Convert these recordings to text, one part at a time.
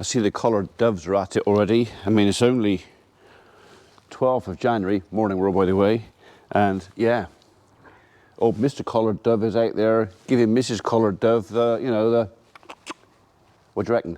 I see the collared doves are at it already. I mean, it's only 12th of January, morning world by the way, and yeah, old Mr. Collared Dove is out there giving Mrs. Collared Dove the, you know, the, what do you reckon?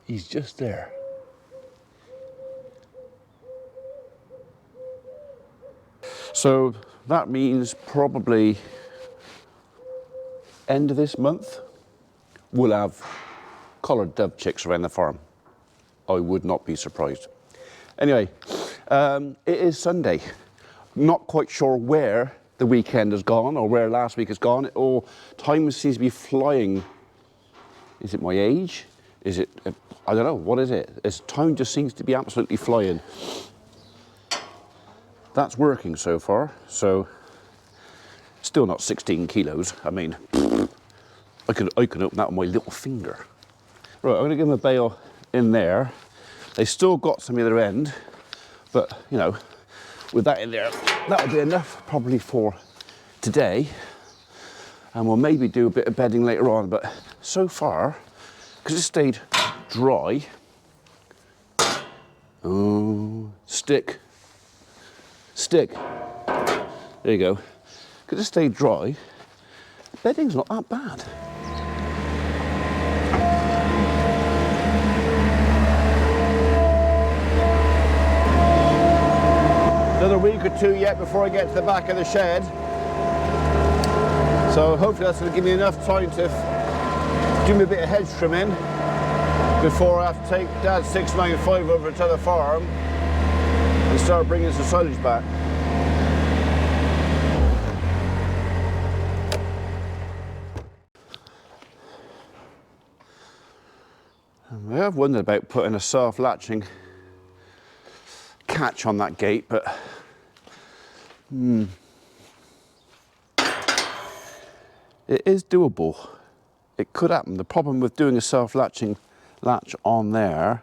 He's just there. So that means probably end of this month, we'll have collared dove chicks around the farm. I would not be surprised. Anyway, it is Sunday. Not quite sure where the weekend has gone or where last week has gone. Time seems to be flying. Is it my age? Is it, I don't know, what is it? Time just seems to be absolutely flying. That's working so far, so still not 16 kilos. I mean, I can open that with my little finger. Right, I'm gonna give them a bale in there. They still got some the other end, but you know, with that in there, that'll be enough probably for today. And we'll maybe do a bit of bedding later on, but so far, because it stayed dry. Oh, stick. There you go. Because it stayed dry, the bedding's not that bad. Another week or two yet before I get to the back of the shed. So hopefully that's going to give me enough time to do me a bit of hedge trimming before I have to take Dad's 695 over to the farm and start bringing some silage back. I have wondered about putting a self-latching catch on that gate, but it is doable. It could happen. The problem with doing a self-latching latch on there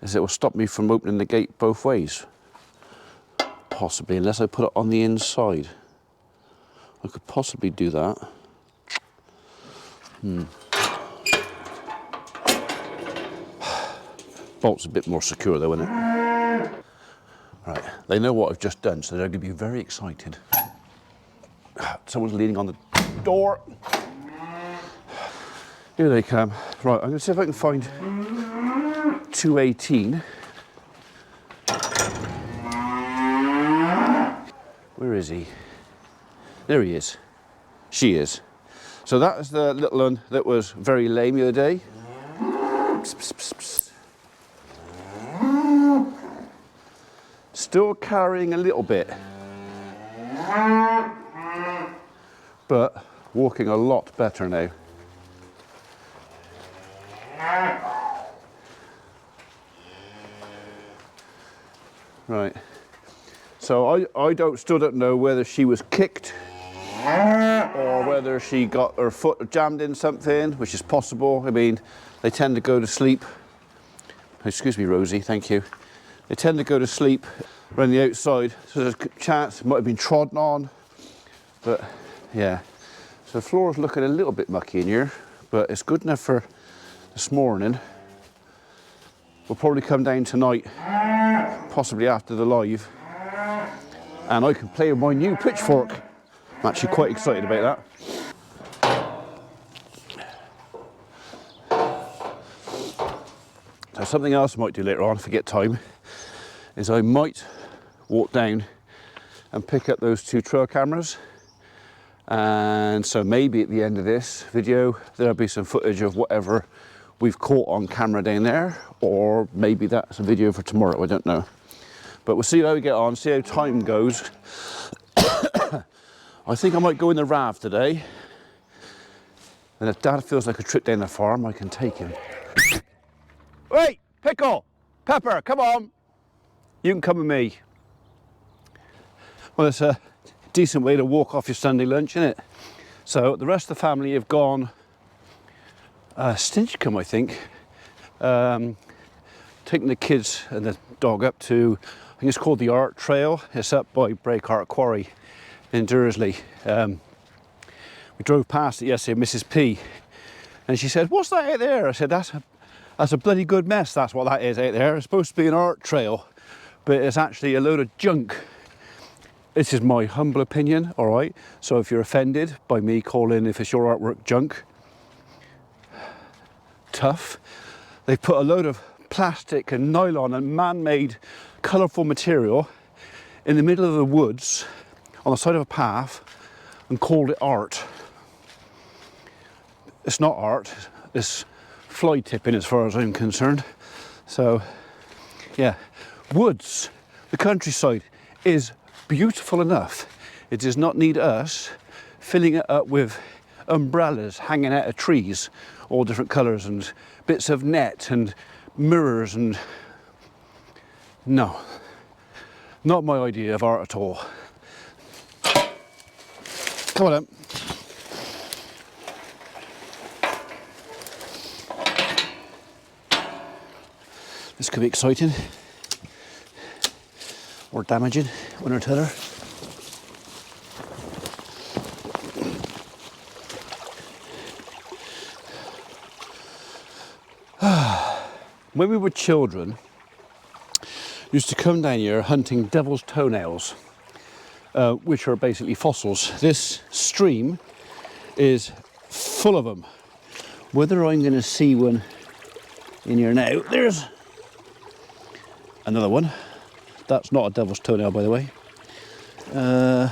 is it will stop me from opening the gate both ways. Possibly, unless I put it on the inside. I could possibly do that. Bolt's a bit more secure though, isn't it? Right, they know what I've just done, so they're going to be very excited. Someone's leaning on the door. Here they come. Right, I'm going to see if I can find 218. Where is he? There he is. She is. So that is the little one that was very lame the other day. Psst, psst, psst, psst. Still carrying a little bit, but walking a lot better now. Right, so I still don't know whether she was kicked or whether she got her foot jammed in something, which is possible. I mean, they tend to go to sleep. Excuse me, Rosie, thank you. They tend to go to sleep around the outside, so there's a chance it might have been trodden on, but yeah. So the floor is looking a little bit mucky in here, but it's good enough for this morning. We'll probably come down tonight, possibly after the live, and I can play with my new pitchfork. I'm actually quite excited about that. So something else I might do later on, if I get time, is I might walk down and pick up those two trail cameras. And so maybe at the end of this video, there'll be some footage of whatever we've caught on camera down there, or maybe that's a video for tomorrow, I don't know. But we'll see how we get on, see how time goes. I think I might go in the RAV today. And if Dad feels like a trip down the farm, I can take him. Wait, Pickle, Pepper, come on. You can come with me. Well, it's a decent way to walk off your Sunday lunch, isn't it? So the rest of the family have gone Stinchcombe, I think. Taking the kids and the dog up to, I think it's called the Art Trail. It's up by Breakheart Quarry in Dursley. We drove past it yesterday, Mrs. P, and she said, "What's that out there?" I said, that's a bloody good mess, that's what that is out there. It's supposed to be an art trail, but it's actually a load of junk. This is my humble opinion, all right? So if you're offended by me calling if it's your artwork junk, tough. They've put a load of plastic and nylon and man-made colourful material in the middle of the woods on the side of a path and called it art. It's not art, it's fly tipping as far as I'm concerned. So yeah, woods, the countryside is beautiful enough. It does not need us filling it up with umbrellas hanging out of trees, all different colours, and bits of net and mirrors, and no, not my idea of art at all. Come on then. This could be exciting or damaging, one or t'other. When we were children, used to come down here hunting devil's toenails, which are basically fossils. This stream is full of them. Whether I'm going to see one in here now, there's another one. That's not a devil's toenail, by the way. Another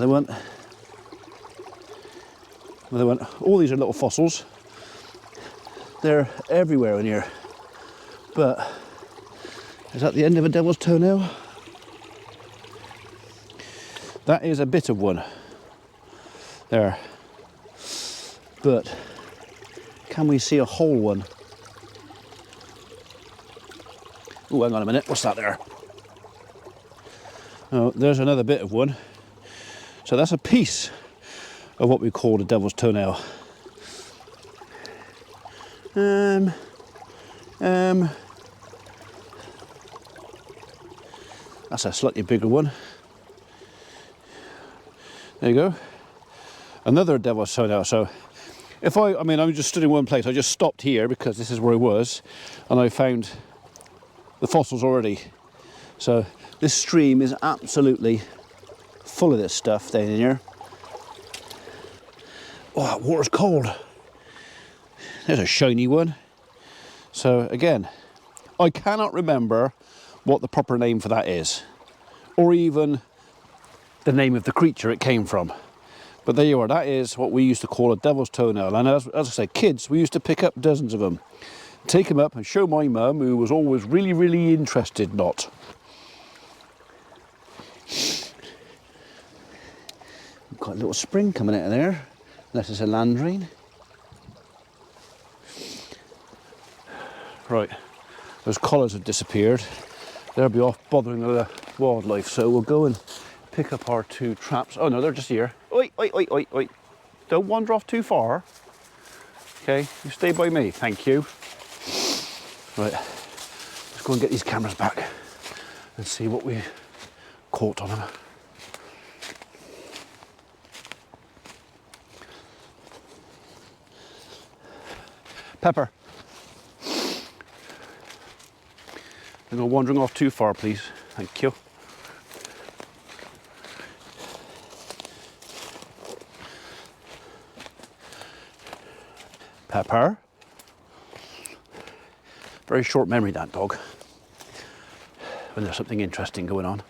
one. Another one. All these are little fossils. They're everywhere in here. But is that the end of a devil's toenail? That is a bit of one. There. But can we see a whole one? Oh, hang on a minute. What's that there? Oh, there's another bit of one. So that's a piece of what we call a devil's toenail. That's a slightly bigger one. There you go. Another devil's toenail. So if I mean, I'm just stood in one place. I just stopped here because this is where I was, and I found the fossils already. So this stream is absolutely full of this stuff down in here. Oh, that water's cold. There's a shiny one. So again, I cannot remember what the proper name for that is, or even the name of the creature it came from. But there you are, that is what we used to call a devil's toenail. And as I say, kids, we used to pick up dozens of them, take them up and show my mum, who was always really, really interested not. We've got a little spring coming out of there, unless it's a landrine. Right, those collars have disappeared. They'll be off bothering the wildlife, so we'll go and pick up our two traps. Oh no, they're just here. Oi, oi, oi, oi, oi. Don't wander off too far. Okay, you stay by me, thank you. Right, let's go and get these cameras back and see what we caught on them. Pepper. Don't go wandering off too far, please. Thank you. Pepper. Very short memory, that dog, when there's something interesting going on.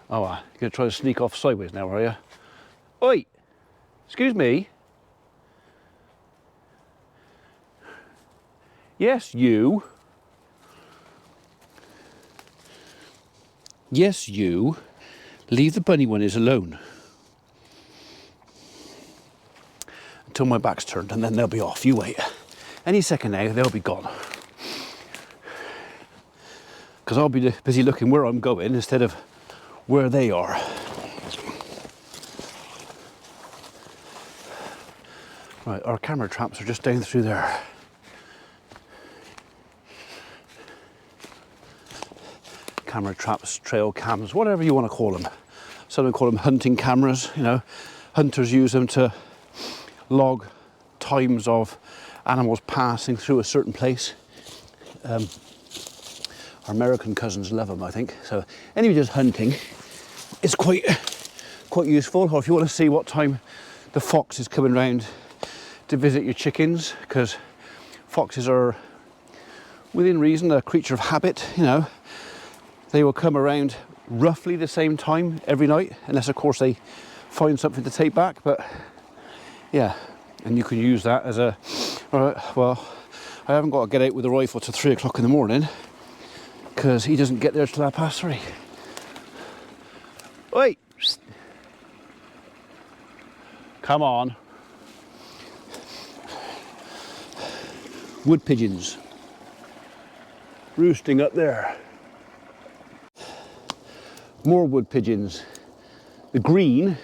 Oh, you're going to try to sneak off sideways now, are you? Oi! Excuse me? Yes, you. Yes, you. Leave the bunny one alone. Until my back's turned, and then they'll be off. You wait. Any second now, they'll be gone. because I'll be busy looking where I'm going instead of where they are. Right, our camera traps are just down through there. Camera traps, trail cams, whatever you want to call them. Some call them hunting cameras, you know. Hunters use them to log times of animals passing through a certain place. Our American cousins love them, I think. So anyway, just hunting is quite useful. Or if you want to see what time the fox is coming round to visit your chickens, because foxes are, within reason, a creature of habit, you know. They will come around roughly the same time every night, unless of course they find something to take back. But yeah, and you can use that as a, all right, well, I haven't got to get out with a rifle till 3 o'clock in the morning because he doesn't get there till 3:30. Wait, come on. Wood pigeons roosting up there. More wood pigeons. The green,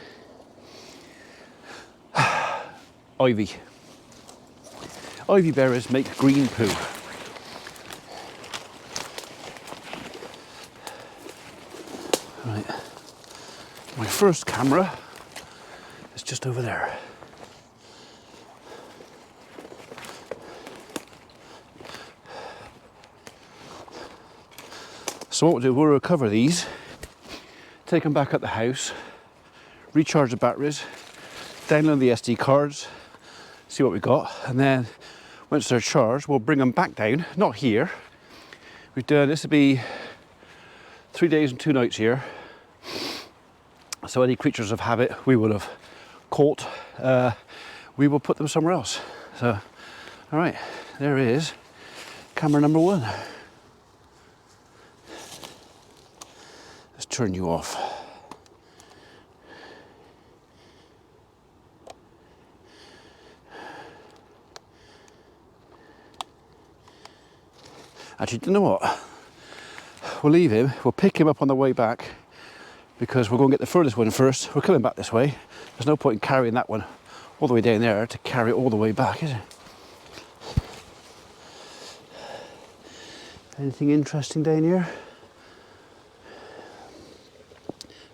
ivy. Ivy bearers make green poo. Right. My first camera is just over there. So what we'll do, we'll recover these, take them back at the house, recharge the batteries, download the SD cards, see what we got, and then once they're charged, we'll bring them back down, not here. We've done, this will be 3 days and 2 nights here. So any creatures of habit we would have caught, we will put them somewhere else. So, all right, there is camera number 1. Let's turn you off. Actually, do you know what? We'll leave him, we'll pick him up on the way back because we're going to get the furthest one first. We're coming back this way. There's no point in carrying that one all the way down there to carry it all the way back, is it? Anything interesting down here?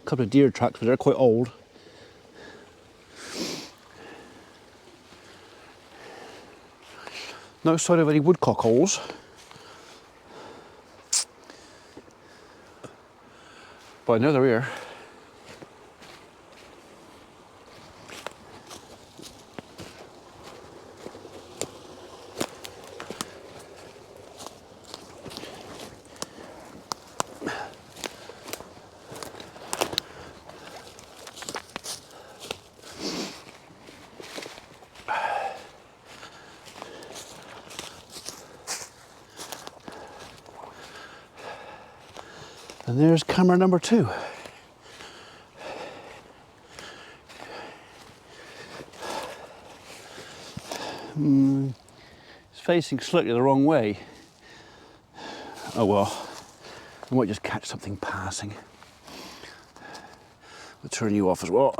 A couple of deer tracks, but they're quite old. No sign of any woodcock holes. But I know they're here. And there's camera number 2. It's facing slightly the wrong way. Oh well, we might just catch something passing. We'll turn you off as well.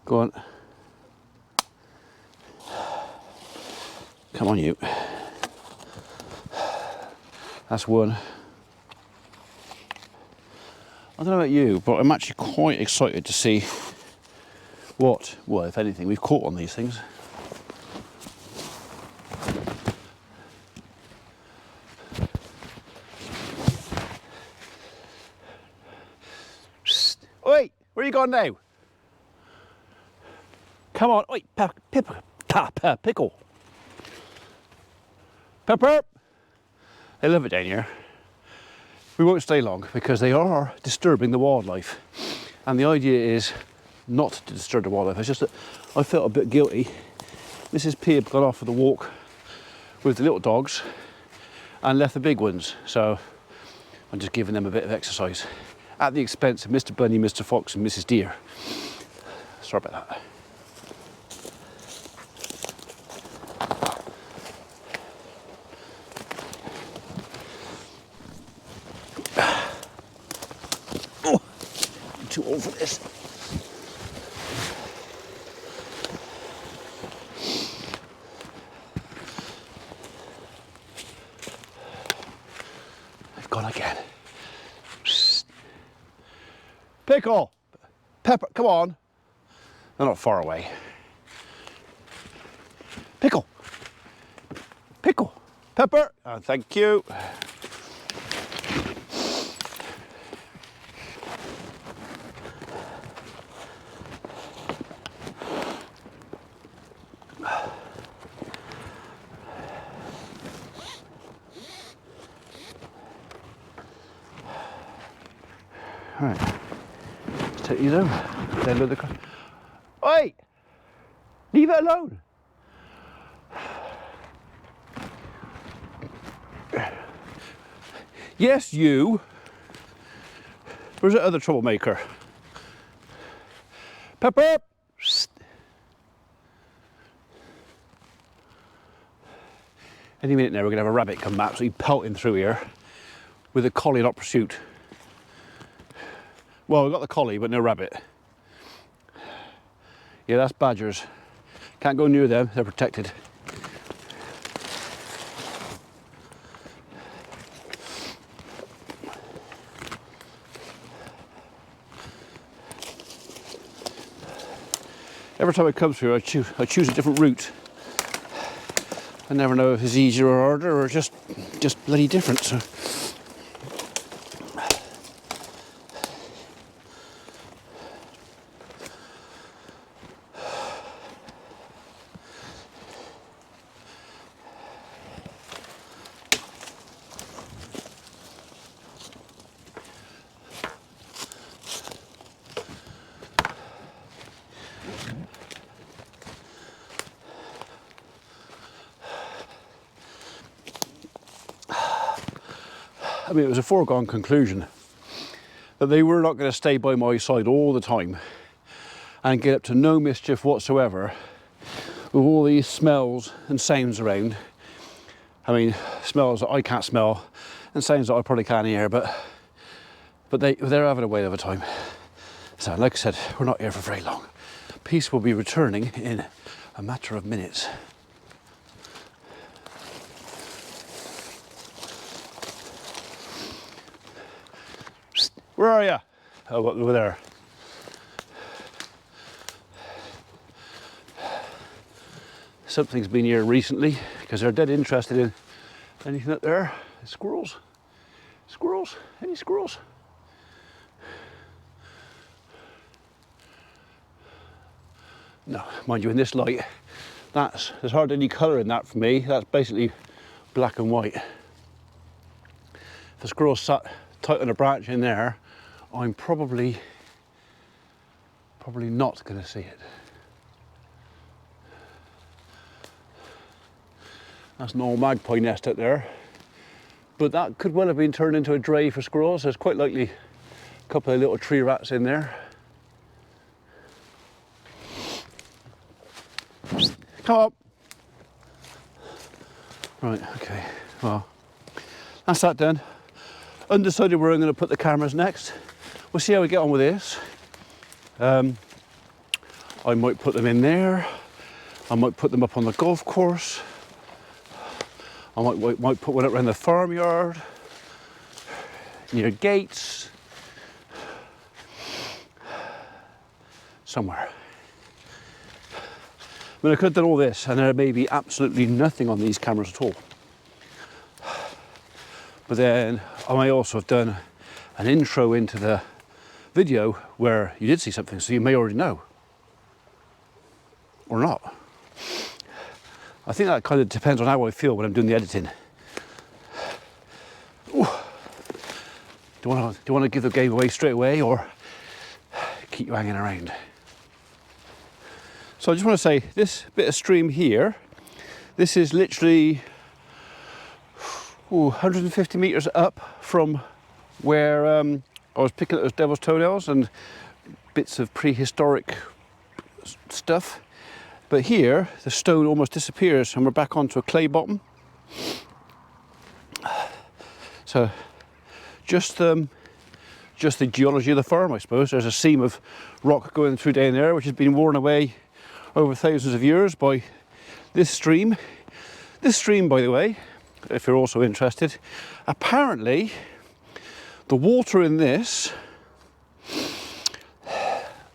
Go on. Come on, you. That's one. I don't know about you, but I'm actually quite excited to see what, well, if anything, we've caught on these things. Psst. Oi, where are you going now? Come on, oi, pickle. Pepper. They love it down here. We won't stay long because they are disturbing the wildlife. And the idea is not to disturb the wildlife. It's just that I felt a bit guilty. Mrs. P had gone off for the walk with the little dogs and left the big ones. So I'm just giving them a bit of exercise. at the expense of Mr. Bunny, Mr. Fox and Mrs. Deer. Sorry about that. Oh, I'm too old for this. They've gone again. Pickle! Pepper, come on. They're not far away. Pickle! Pickle! Pepper! Oh, thank you. All right. Take these over. Then load the car. Oi! Leave it alone. Yes, you. Where's that other troublemaker? Pepper! Any minute now we're going to have a rabbit come absolutely pelting through here with a collie in hot pursuit. Well, we've got the collie, but no rabbit. Yeah, that's badgers. Can't go near them, they're protected. Every time I come through, I choose a different route. I never know if it's easier or harder or just bloody different. So. I mean, it was a foregone conclusion that they were not going to stay by my side all the time and get up to no mischief whatsoever with all these smells and sounds around. I mean, smells that I can't smell and sounds that I probably can't hear, but they're having a whale of a time. So, like I said, we're not here for very long. Peace will be returning in a matter of minutes. Where are you? Oh, over there. Something's been here recently because they're dead interested in anything up there. Squirrels? Squirrels? Any squirrels? No, mind you, in this light, there's hardly any colour in that for me. That's basically black and white. If the squirrel sat tight on a branch in there, I'm probably not going to see it. That's an old magpie nest out there, but that could well have been turned into a dray for squirrels. There's quite likely a couple of little tree rats in there. Come up. Right, okay, well, that's that done. Undecided where I'm going to put the cameras next. We'll see how we get on with this. I might put them in there. I might put them up on the golf course. I might put one up around the farmyard, near gates, somewhere. I mean, I could have done all this and there may be absolutely nothing on these cameras at all. But then I may also have done an intro into the video where you did see something, so you may already know. Or not. I think that kind of depends on how I feel when I'm doing the editing. Ooh. Do you want to give the game away straight away or keep you hanging around? So I just want to say, this bit of stream here, this is literally 150 metres up from where I was picking up those devil's toenails and bits of prehistoric stuff. But here, the stone almost disappears and we're back onto a clay bottom. So, just the geology of the farm, I suppose. There's a seam of rock going through down there, which has been worn away over thousands of years by this stream. This stream, by the way, if you're also interested, apparently the water in this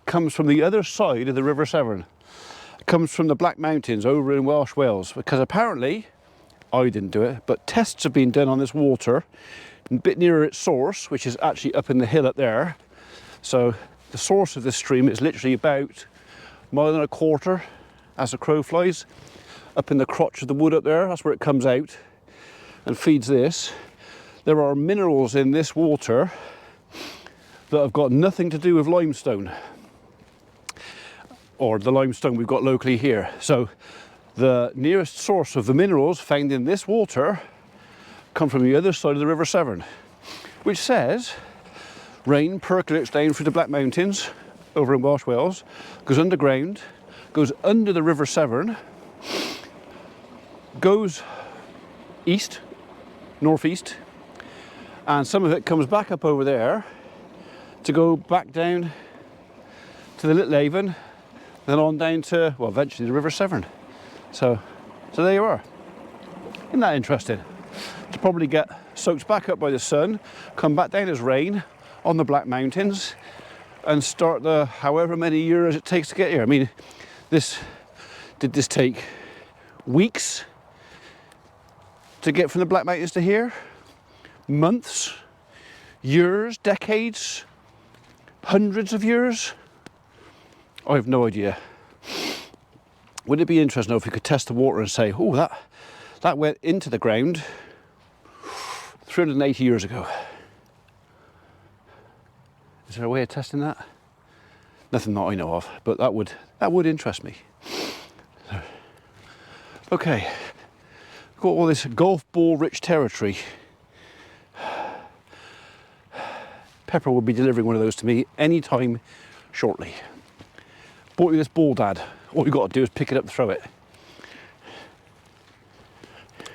comes from the other side of the River Severn. It comes from the Black Mountains over in Welsh Wales, because apparently, I didn't do it, but tests have been done on this water a bit nearer its source, which is actually up in the hill up there. So the source of this stream is literally about a mile and a quarter as the crow flies, up in the crotch of the wood up there. That's where it comes out and feeds this. There are minerals in this water that have got nothing to do with limestone, or the limestone we've got locally here. So the nearest source of the minerals found in this water come from the other side of the River Severn, which says rain percolates down through the Black Mountains over in Welsh Wales, goes underground, goes under the River Severn, goes east, northeast, and some of it comes back up over there to go back down to the Little Avon, then on down to, well, eventually the River Severn. So there you are. Isn't that interesting? To probably get soaked back up by the sun, come back down as rain on the Black Mountains, and start the however many years it takes to get here. I mean, did this take weeks to get from the Black Mountains to here? Months? Years? Decades? Hundreds of years? I have no idea. Wouldn't it be interesting though if we could test the water and say, oh, that went into the ground 380 years ago. Is there a way of testing that? Nothing that I know of, but that would interest me. Okay, got all this golf ball rich territory. Pepper will be delivering one of those to me anytime shortly. Bought you this ball, Dad. All you've got to do is pick it up and throw it.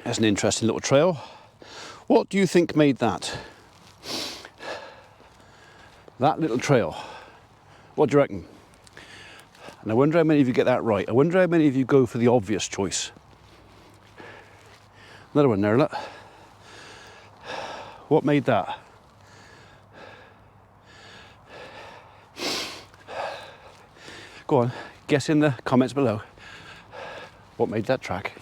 That's an interesting little trail. What do you think made that? That little trail. What do you reckon? And I wonder how many of you get that right. I wonder how many of you go for the obvious choice. Another one there, look. What made that? Go on, guess in the comments below. What made that track?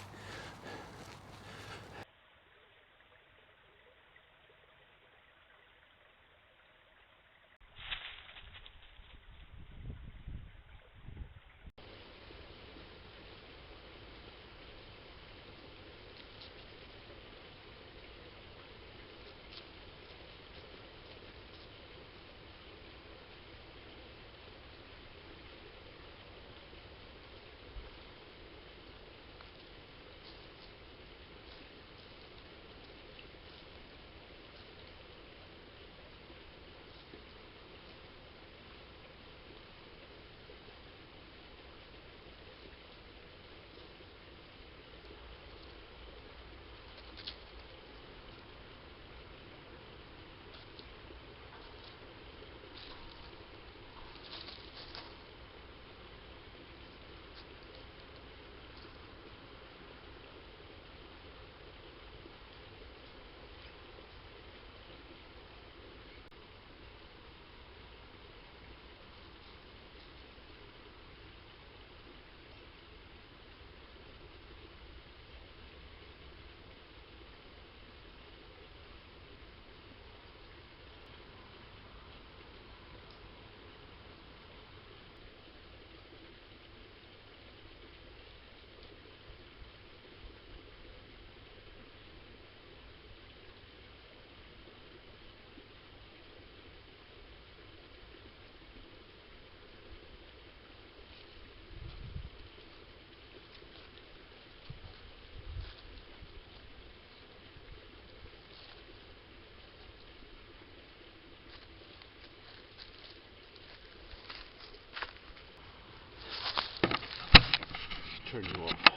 turn you off.